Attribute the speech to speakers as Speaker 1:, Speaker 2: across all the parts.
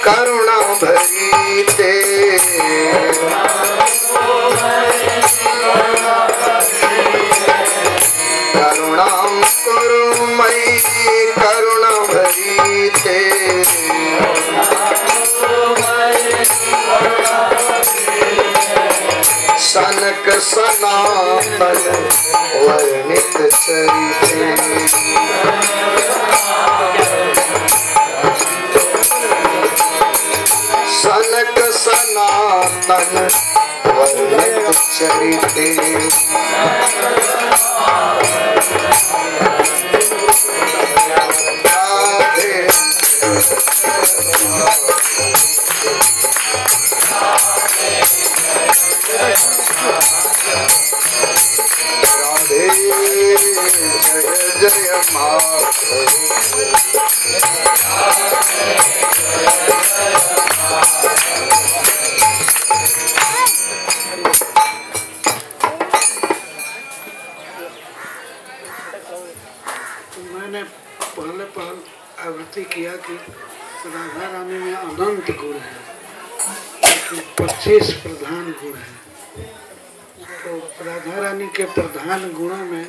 Speaker 1: करुणा भरी ते करुणा कुरुमयी करुणा भरी ते सनक सनातन वर्णित चरिते सनक सनातन वर्णित चरिते राधे जय जय माधव आवृत्ति किया कि राधा रानी में अनंत गुण है, 25 प्रधान गुण है। तो राधा रानी के प्रधान गुणों में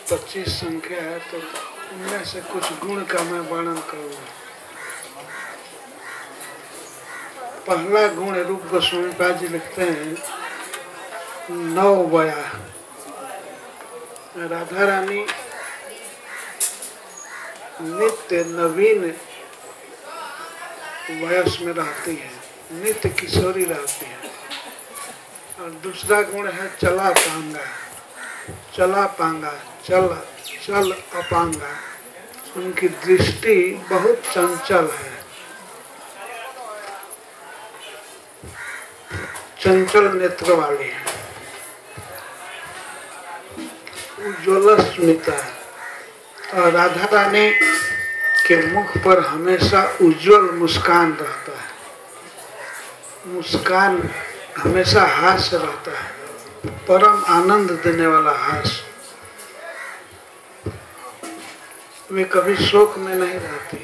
Speaker 1: 25 संख्या है, तो उनमें से कुछ गुण का मैं वर्णन करूँगा। पहला गुण रूप गोस्वामी पाद जी लिखते हैं 9 बया। राधा रानी नित्य नवीन वयस में रहती है, नित्य किशोरी रहती है। और दूसरा गुण है चला पांगा, चला पांगा, चल चल अपांगा। उनकी दृष्टि बहुत चंचल है, चंचल नेत्र वाली है, उज्ज्वल स्मिता है। और राधा रानी के मुख पर हमेशा उज्जवल मुस्कान रहता है, मुस्कान हमेशा हास्य रहता है, परम आनंद देने वाला हास्य। वे कभी शोक में नहीं रहती,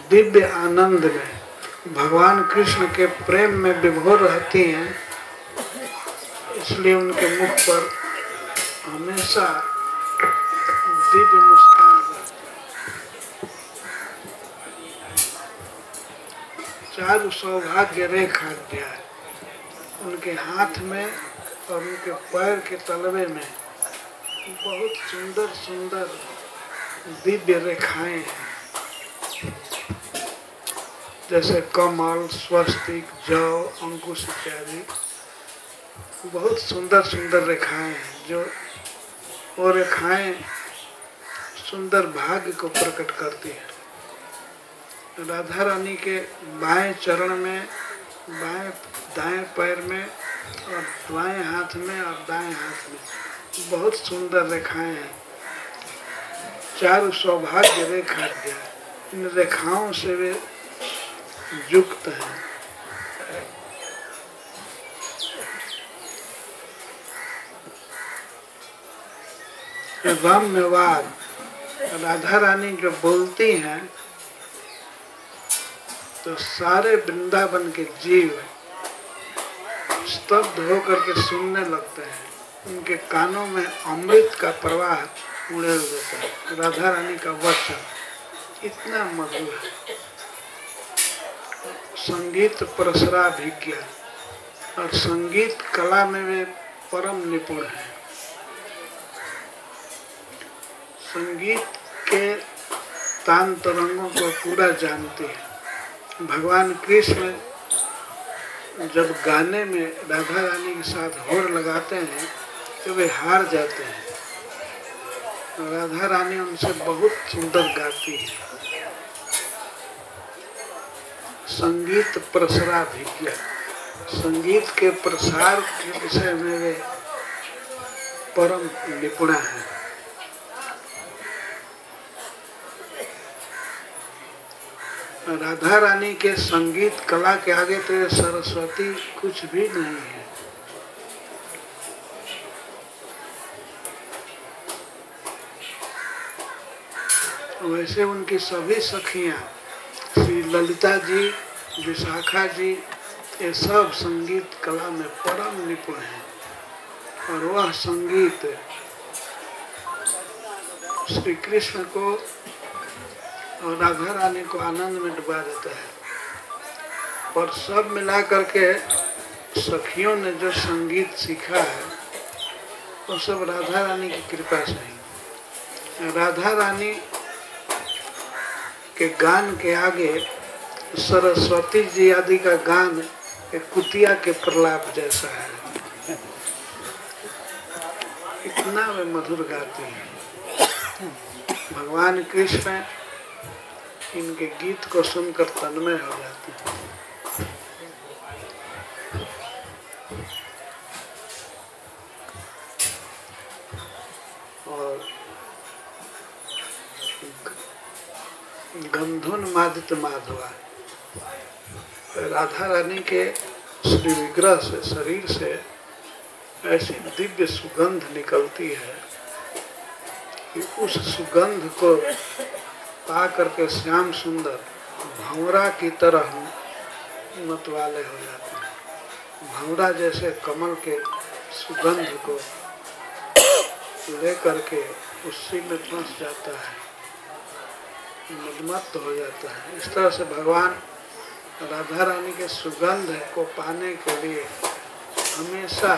Speaker 1: दिव्य आनंद में भगवान कृष्ण के प्रेम में विभोर रहती हैं। इसलिए उनके मुख पर हमेशा दिव्य मुस्कान रहती है। चारु सौभाग्य रेखा दिया है उनके हाथ में और उनके पैर के तलवे में बहुत सुंदर सुंदर दिव्य रेखाएं हैं, जैसे कमल, स्वस्तिक, जौ, अंकुश इत्यादि। बहुत सुंदर सुंदर रेखाएं हैं, जो वो रेखाएं सुंदर भाग्य को प्रकट करती है। राधा रानी के बाएं चरण में, बाएं दाएं पैर में और बाएं हाथ में और दाएं हाथ में बहुत सुंदर रेखाएं हैं। चारु सौभाग्य रेखा दिया, इन रेखाओं से वे युक्त हैं। रम्यवाद, राधा रानी जो बोलती हैं तो सारे वृंदावन के जीव स्तब्ध होकर के सुनने लगते हैं। उनके कानों में अमृत का प्रवाह उड़े रहता है। राधा रानी का वचन इतना मधुर है। संगीत प्रसराभिज्ञ, और संगीत कला में वे परम निपुण हैं। संगीत के तान तरंगों को पूरा जानते हैं। भगवान कृष्ण जब गाने में राधा रानी के साथ होड़ लगाते हैं तो वे हार जाते हैं। राधा रानी उनसे बहुत सुंदर गाती है। संगीत प्रसराभिज्ञ, संगीत के प्रसार के विषय में वे परम निपुणा है। राधा रानी के संगीत कला के आगे तो ये सरस्वती कुछ भी नहीं है। वैसे उनकी सभी सखियां, श्री ललिता जी, विशाखा जी, ये सब संगीत कला में परम निपुण हैं और वह संगीत श्री कृष्ण को और राधा रानी को आनंद में डुबा देता है। और सब मिला करके सखियों ने जो संगीत सीखा है वो सब राधा रानी की कृपा से ही। राधा रानी के गान के आगे सरस्वती जी आदि का गान एक कुतिया के प्रलाप जैसा है। इतना वे मधुर गाती हैं। भगवान कृष्ण इनके गीत को सुनकर तन्मय हो जाते हैं। और गंधुन मादित माधवा, राधा रानी के श्री विग्रह से, शरीर से ऐसी दिव्य सुगंध निकलती है कि उस सुगंध को पा करके श्याम सुंदर भंवरा की तरह मतवाले हो जाते हैं। भंवरा जैसे कमल के सुगंध को ले करके उसी में फंस जाता है, मदमत्त हो जाता है। इस तरह से भगवान राधा रानी के सुगंध को पाने के लिए हमेशा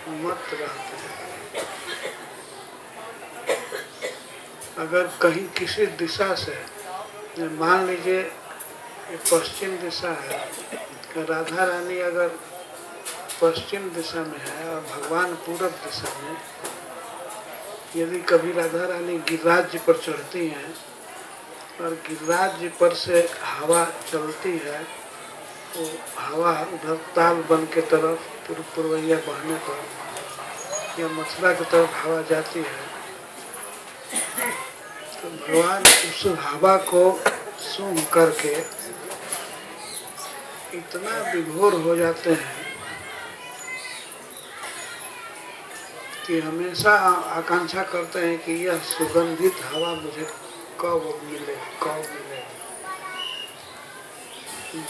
Speaker 1: मत रहते हैं। अगर कहीं किसी दिशा से, मान लीजिए ये पश्चिम दिशा है, राधा रानी अगर पश्चिम दिशा में है और भगवान पूरब दिशा में, यदि कभी राधा रानी गिरिराज पर चढ़ती हैं और गिरिराज जी पर से हवा चलती है, तो हवा उधर ताल बन के तरफ पूर्वैया बहने पर या मथुरा की तरफ हवा जाती है, तो भगवान उस हवा को सूंघ करके इतना विभोर हो जाते हैं कि हमेशा आकांक्षा करते हैं कि यह सुगंधित हवा मुझे कब मिले, कब मिले।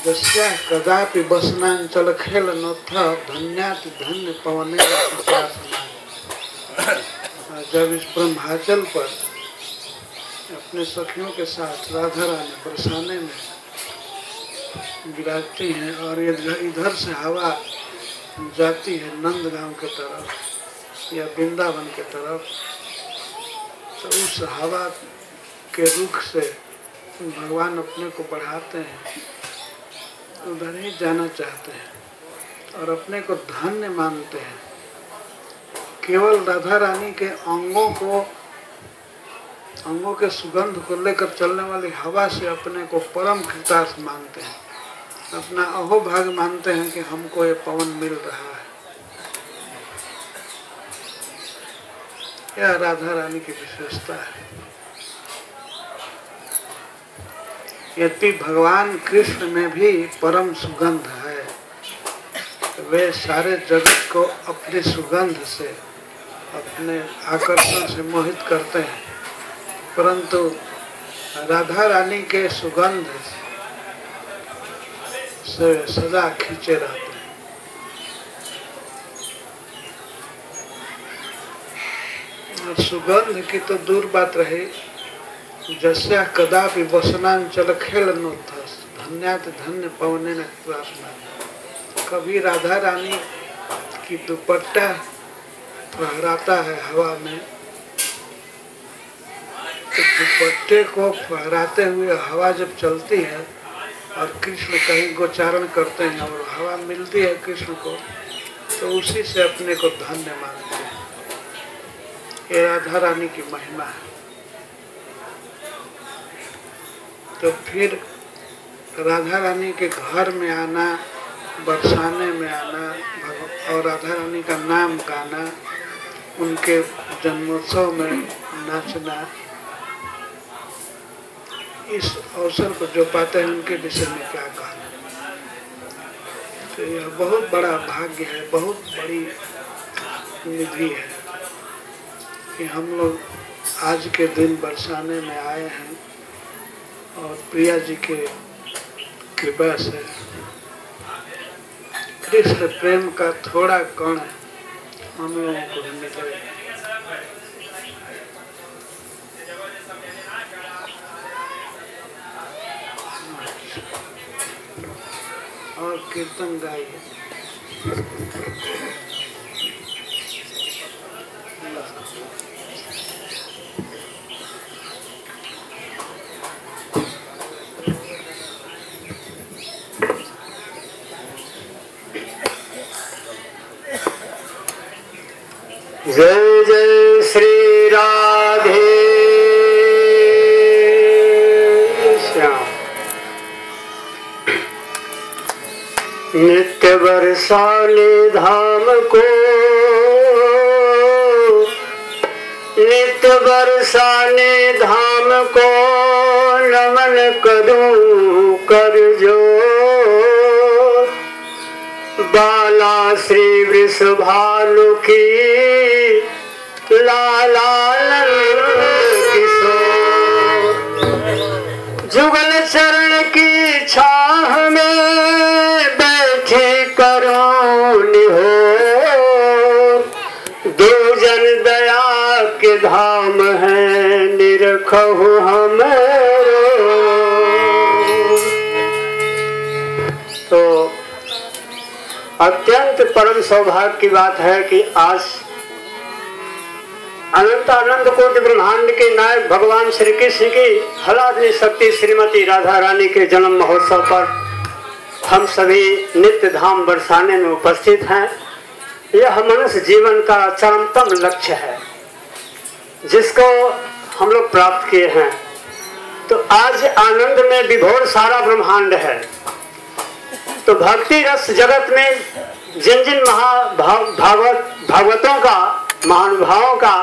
Speaker 1: जस्या कदापि बसनांचल खेल न था, धन्याति धन्य पवने। जब इस ब्रह्माचल पर अपने सखियों के साथ राधा रानी बरसाने में विराजती हैं और इधर से हवा जाती है नंदगांव के तरफ या वृंदावन के तरफ, तो उस हवा के रुख से भगवान अपने को बढ़ाते हैं, उधर ही जाना चाहते हैं और अपने को धन्य मानते हैं। केवल राधा रानी के अंगों के सुगंध को लेकर चलने वाली हवा से अपने को परम कृतार्थ मानते हैं, अपना अहोभाग मानते हैं कि हमको ये पवन मिल रहा है। यह राधा रानी की विशेषता है। यदि भगवान कृष्ण में भी परम सुगंध है, वे सारे जगत को अपनी सुगंध से, अपने आकर्षण से मोहित करते हैं, परंतु राधा रानी के सुगंध से सदा खींचे रहते हैं। और सुगंध की तो दूर बात रही, जस्या कदापि वसनांचल खेल नोत्थस, धन्यात धन्य पवने न प्रार्थना। कभी राधा रानी की दुपट्टा फहराता है हवा में, तो दुपट्टे को फहराते हुए हवा जब चलती है और कृष्ण कहीं गोचारण करते हैं और हवा मिलती है कृष्ण को, तो उसी से अपने को धन्य मानते हैं। ये राधा रानी की महिमा है। तो फिर राधा रानी के घर में आना, बरसाने में आना और राधा रानी का नाम गाना, उनके जन्मोत्सव में नाचना, इस अवसर को जो पाते हैं उनके विषय में क्या कहना। तो यह बहुत बड़ा भाग्य है, बहुत बड़ी निधि है कि हम लोग आज के दिन बरसाने में आए हैं और प्रिया जी के कृपा से कृष्ण प्रेम का थोड़ा कण हम लोगों को मिले। और कीर्तन गाइए।
Speaker 2: जय जय श्री राधे श्याम। नित्य बरसाने धाम को, नित्य बरसाने धाम को नमन करूं कर जो। बाला श्री वृषभानु की लाला किशोर, जुगल चरण की छाह में बैठी करो निहोर। दो जन दया के धाम है निरखहु हमरो। तो अत्यंत परम सौभाग्य की बात है कि आज अनंत आनंद कोटि ब्रह्मांड के नायक भगवान श्री कृष्ण की हलादनी शक्ति श्रीमती राधा रानी के जन्म महोत्सव पर हम सभी नित्य धाम बरसाने में उपस्थित हैं। यह मनुष्य जीवन का चरमतम लक्ष्य है जिसको हम लोग प्राप्त किए हैं। तो आज आनंद में विभोर सारा ब्रह्मांड है। तो भक्ति रस जगत में जिन जिन भागवतों का, महानुभावों का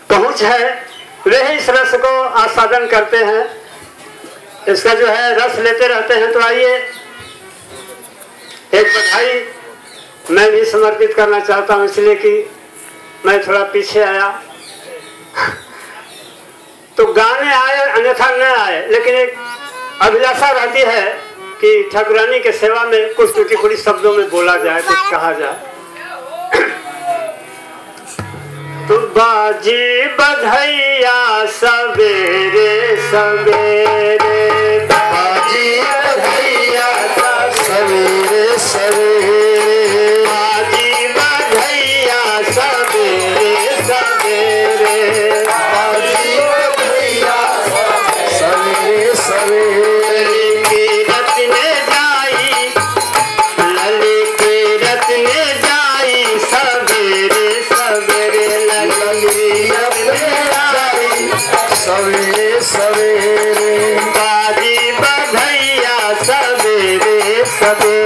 Speaker 2: पहुंच है, वे ही इस रस को आस्वादन करते हैं, इसका जो है रस लेते रहते हैं। तो आइए एक बधाई मैं भी समर्पित करना चाहता हूं, इसलिए कि मैं थोड़ा पीछे आया तो गाने आए अन्यथा न आए, लेकिन एक अभिलाषा रहती है कि ठाकुरानी के सेवा में कुछ टूटी फूटी शब्दों में बोला जाए, कुछ कहा जाए। तो बाजी बधैया सवेरे सवेरे, बाजी बधैया सवेरे सवेरे, बाजी बधैया सवेरे सवेरे, बाजी बधैया सवेरे सवेरे। सवेरे सवेरे बाजी बधैया सवेरे सवेरे।